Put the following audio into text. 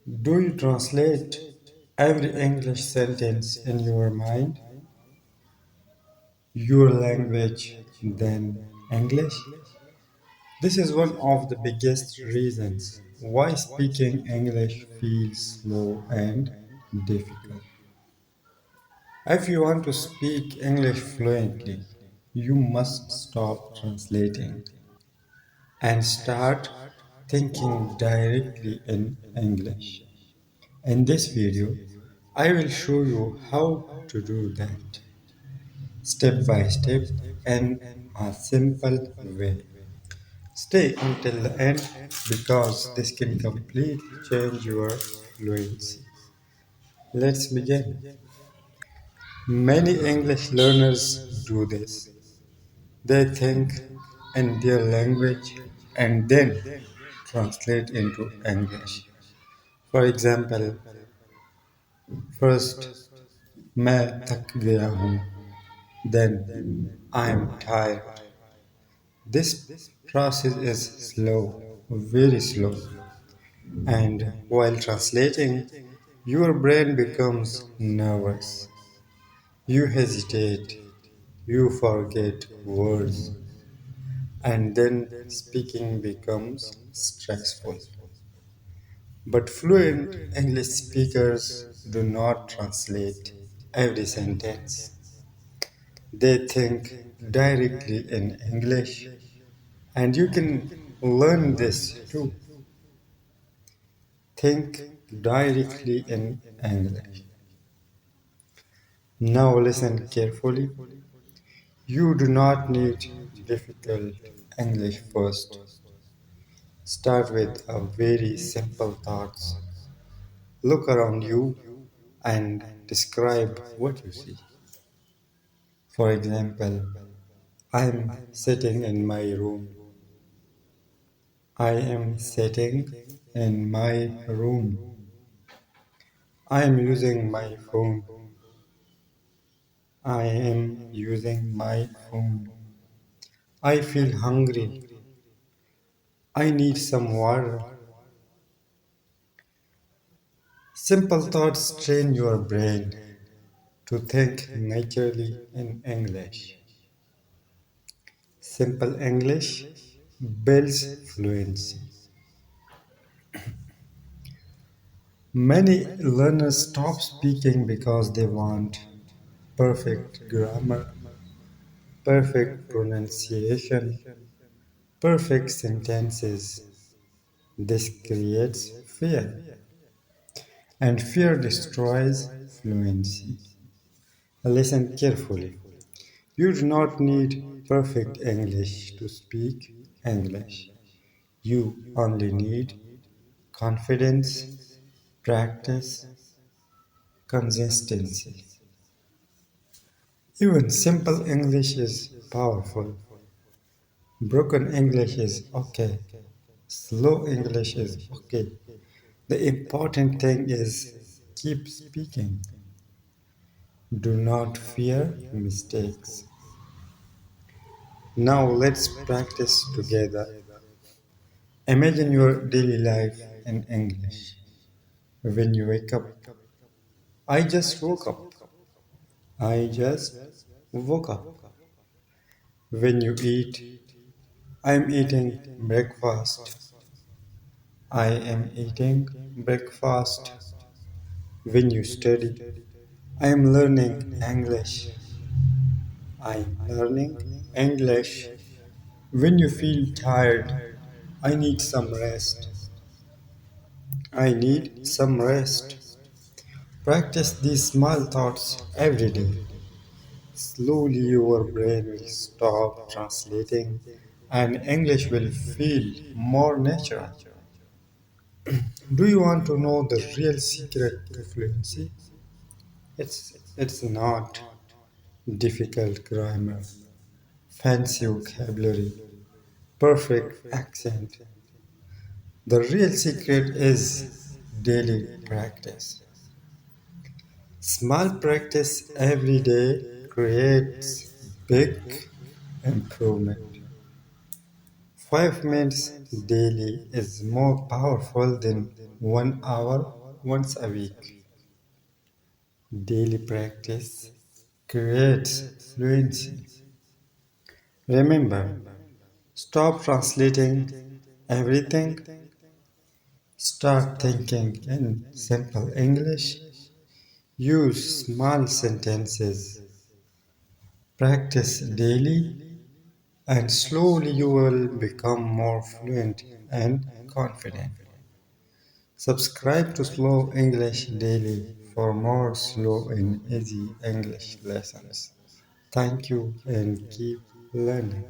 Do you translate every English sentence in your mind, your language, then English? This is one of the biggest reasons why speaking English feels slow and difficult. If you want to speak English fluently, you must stop translating and start thinking directly in English. In this video, I will show you how to do that step by step in a simple way. Stay until the end because this can completely change your fluency. Let's begin. Many English learners do this. They think in their language and then translate into English. For example, first मैं थक गया हूँ, then I am tired. This process is slow, very slow, and while translating, your brain becomes nervous. You hesitate, you forget words, and then speaking becomes stressful. But fluent English speakers do not translate every sentence. They think directly in English, and you can learn this too. Think directly in English. Now listen carefully. You do not need difficult English first. Start with a very simple thoughts. Look around you and describe what you see. For example, I am sitting in my room. I am sitting in my room. I am using my phone. I am using my phone. I feel hungry. I need some water. Simple thoughts train your brain to think naturally in English. Simple English builds fluency. Many learners stop speaking because they want perfect grammar, perfect pronunciation, perfect sentences. This creates fear, and fear destroys fluency. Listen carefully. You do not need perfect English to speak English. You only need confidence, practice, consistency. Even simple English is powerful. Broken English is okay. Slow English is okay. The important thing is keep speaking. Do not fear mistakes. Now let's practice together. Imagine your daily life in English. When you wake up, I just woke up. I just woke up. When you eat, I'm eating breakfast. I am eating breakfast. When you study, I am learning English. I am learning English. When you feel tired, I need some rest. I need some rest. Practice these small thoughts every day. Slowly your brain will stop translating and English will feel more natural. Do you want to know the real secret to fluency? It's not difficult grammar, fancy vocabulary, perfect accent. The real secret is daily practice. Small practice every day creates big improvement. 5 minutes daily is more powerful than 1 hour once a week. Daily practice creates fluency. Remember, stop translating everything. Start thinking in simple English. Use small sentences. Practice daily, and slowly you will become more fluent and confident. Subscribe to Slow English Daily for more slow and easy English lessons. Thank you and keep learning.